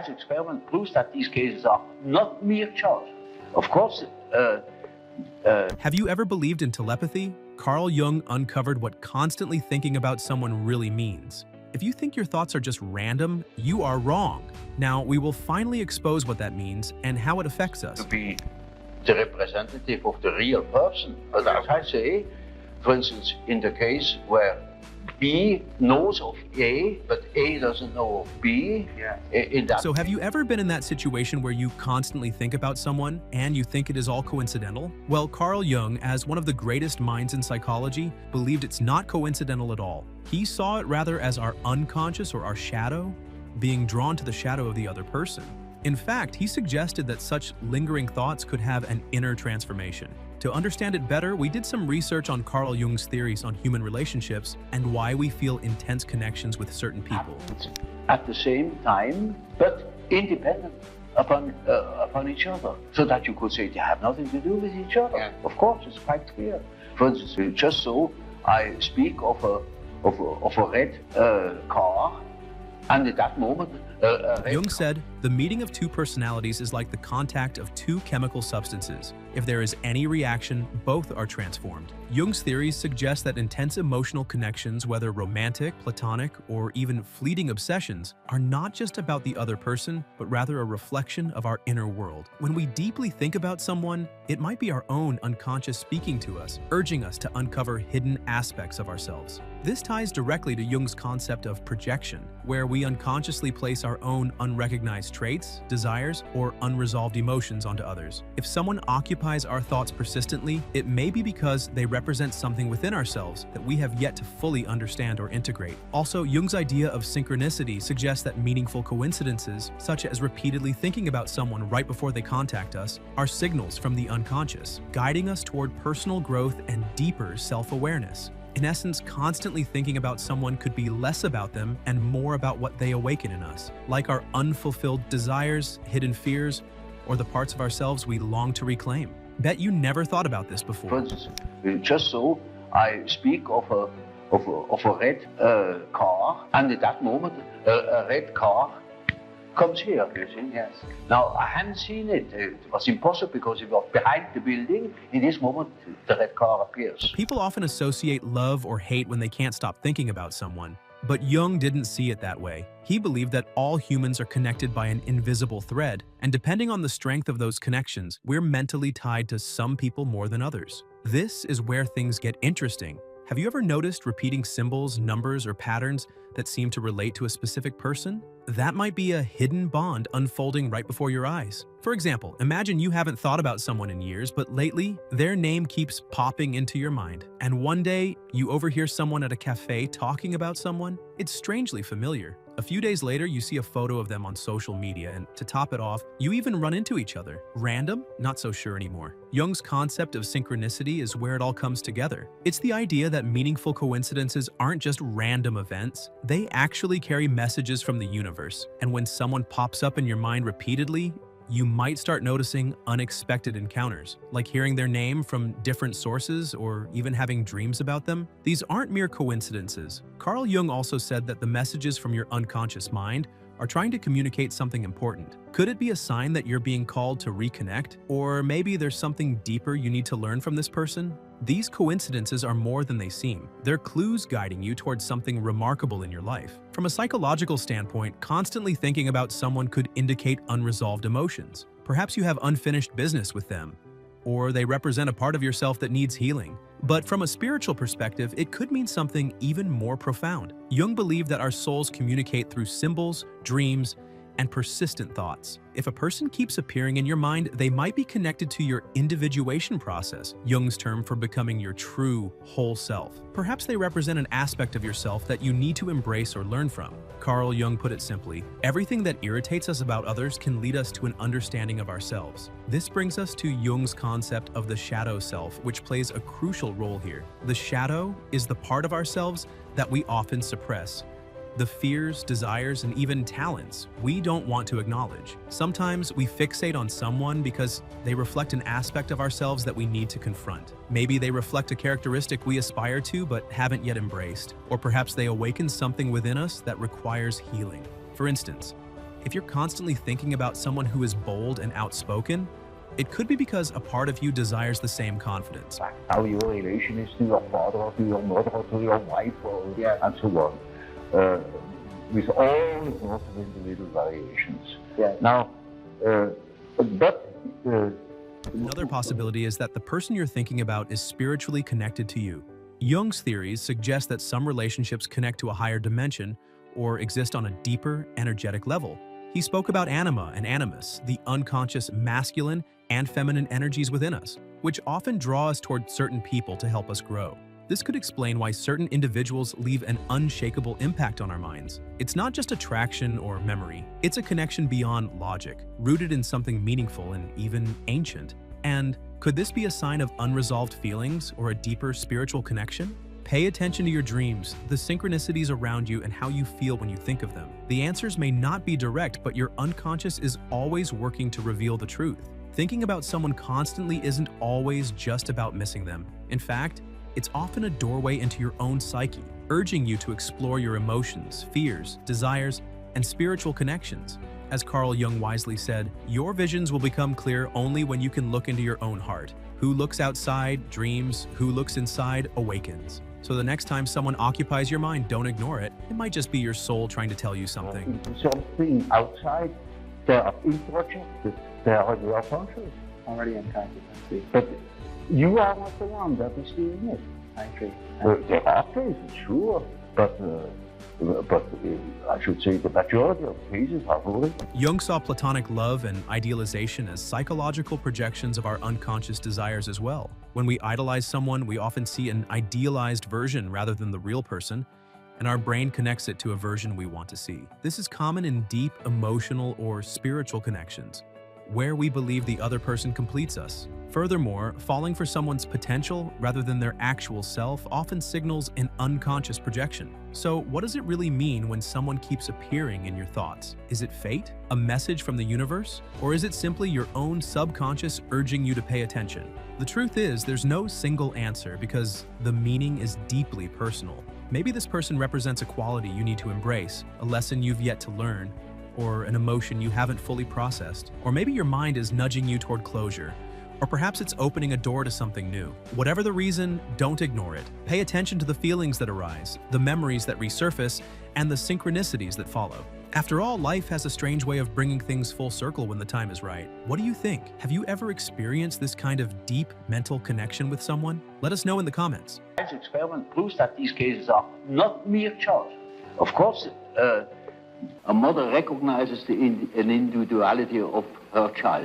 precise experiment proves that these cases are not mere chance. Of course. Have you ever believed in telepathy? Carl Jung uncovered what constantly thinking about someone really means. If you think your thoughts are just random, you are wrong. Now, we will finally expose what that means and how it affects us. To be the representative of the real person. But as I say, for instance, in the case where B knows of A, but A doesn't know of B. So have you ever been in that situation where you constantly think about someone and you think it is all coincidental? Well, Carl Jung, as one of the greatest minds in psychology, believed it's not coincidental at all. He saw it rather as our unconscious or our shadow being drawn to the shadow of the other person. In fact, he suggested that such lingering thoughts could have an inner transformation. To understand it better, we did some research on Carl Jung's theories on human relationships and why we feel intense connections with certain people. At the same time, but independent upon each other, so that you could say they have nothing to do with each other. Yeah. Of course, it's quite clear. For instance, just so I speak of a red car, and at that moment, Jung said, the meeting of two personalities is like the contact of two chemical substances. If there is any reaction, both are transformed. Jung's theories suggest that intense emotional connections, whether romantic, platonic, or even fleeting obsessions, are not just about the other person, but rather a reflection of our inner world. When we deeply think about someone, it might be our own unconscious speaking to us, urging us to uncover hidden aspects of ourselves. This ties directly to Jung's concept of projection, where we unconsciously place our own unrecognized traits, desires, or unresolved emotions onto others. If someone occupies our thoughts persistently, it may be because they represent something within ourselves that we have yet to fully understand or integrate. Also, Jung's idea of synchronicity suggests that meaningful coincidences, such as repeatedly thinking about someone right before they contact us, are signals from the unconscious, guiding us toward personal growth and deeper self-awareness. In essence, constantly thinking about someone could be less about them and more about what they awaken in us, like our unfulfilled desires, hidden fears, or the parts of ourselves we long to reclaim. Bet you never thought about this before. For instance, just so I speak of a red car, and at that moment, a red car comes here, you see, yes. Now, I hadn't seen it. It was impossible because it was behind the building. In this moment, the red car appears. People often associate love or hate when they can't stop thinking about someone. But Jung didn't see it that way. He believed that all humans are connected by an invisible thread, and depending on the strength of those connections, we're mentally tied to some people more than others. This is where things get interesting. Have you ever noticed repeating symbols, numbers, or patterns that seem to relate to a specific person? That might be a hidden bond unfolding right before your eyes. For example, imagine you haven't thought about someone in years, but lately, their name keeps popping into your mind. And one day, you overhear someone at a cafe talking about someone. It's strangely familiar. A few days later, you see a photo of them on social media, and to top it off, you even run into each other. Random? Not so sure anymore. Jung's concept of synchronicity is where it all comes together. It's the idea that meaningful coincidences aren't just random events. They actually carry messages from the universe. And when someone pops up in your mind repeatedly, you might start noticing unexpected encounters, like hearing their name from different sources or even having dreams about them. These aren't mere coincidences. Carl Jung also said that the messages from your unconscious mind are trying to communicate something important. Could it be a sign that you're being called to reconnect? Or maybe there's something deeper you need to learn from this person? These coincidences are more than they seem. They're clues guiding you towards something remarkable in your life. From a psychological standpoint, constantly thinking about someone could indicate unresolved emotions. Perhaps you have unfinished business with them, or they represent a part of yourself that needs healing. But from a spiritual perspective, it could mean something even more profound. Jung believed that our souls communicate through symbols, dreams, and persistent thoughts. If a person keeps appearing in your mind, they might be connected to your individuation process, Jung's term for becoming your true, whole self. Perhaps they represent an aspect of yourself that you need to embrace or learn from. Carl Jung put it simply, everything that irritates us about others can lead us to an understanding of ourselves. This brings us to Jung's concept of the shadow self, which plays a crucial role here. The shadow is the part of ourselves that we often suppress. The fears, desires, and even talents we don't want to acknowledge. Sometimes we fixate on someone because they reflect an aspect of ourselves that we need to confront. Maybe they reflect a characteristic we aspire to but haven't yet embraced. Or perhaps they awaken something within us that requires healing. For instance, If you're constantly thinking about someone who is bold and outspoken, it could be because a part of you desires the same confidence. How your relation is to your father or to your mother or to your wife and so on. With all sorts of individual variations. Now, another possibility is that the person you're thinking about is spiritually connected to you. Jung's theories suggest that some relationships connect to a higher dimension or exist on a deeper, energetic level. He spoke about anima and animus, the unconscious masculine and feminine energies within us, which often draw us toward certain people to help us grow. This could explain why certain individuals leave an unshakable impact on our minds. It's not just attraction or memory, it's a connection beyond logic, rooted in something meaningful and even ancient. And could this be a sign of unresolved feelings or a deeper spiritual connection? Pay attention to your dreams, the synchronicities around you, and how you feel when you think of them. The answers may not be direct, but your unconscious is always working to reveal the truth. Thinking about someone constantly isn't always just about missing them. In fact, it's often a doorway into your own psyche, urging you to explore your emotions, fears, desires, and spiritual connections. As Carl Jung wisely said, your visions will become clear only when you can look into your own heart. Who looks outside dreams, who looks inside awakens. So the next time someone occupies your mind, don't ignore it. It might just be your soul trying to tell you something. Something outside, they are introjected, they are your conscious. Already unconscious, I see. But you are not the one that is doing it. I agree. There are cases, sure, but I should say the majority of cases are really. Jung saw platonic love and idealization as psychological projections of our unconscious desires as well. When we idolize someone, we often see an idealized version rather than the real person, and our brain connects it to a version we want to see. This is common in deep emotional or spiritual connections, where we believe the other person completes us. Furthermore, falling for someone's potential rather than their actual self often signals an unconscious projection. So what does it really mean when someone keeps appearing in your thoughts? Is it fate? A message from the universe? Or is it simply your own subconscious urging you to pay attention? The truth is, there's no single answer because the meaning is deeply personal. Maybe this person represents a quality you need to embrace, a lesson you've yet to learn, or an emotion you haven't fully processed. Or maybe your mind is nudging you toward closure. Or perhaps it's opening a door to something new. Whatever the reason, don't ignore it. Pay attention to the feelings that arise, the memories that resurface, and the synchronicities that follow. After all, life has a strange way of bringing things full circle when the time is right. What do you think? Have you ever experienced this kind of deep mental connection with someone? Let us know in the comments. This experiment proves that these cases are not mere chance. Of course, a mother recognizes an individuality of her child.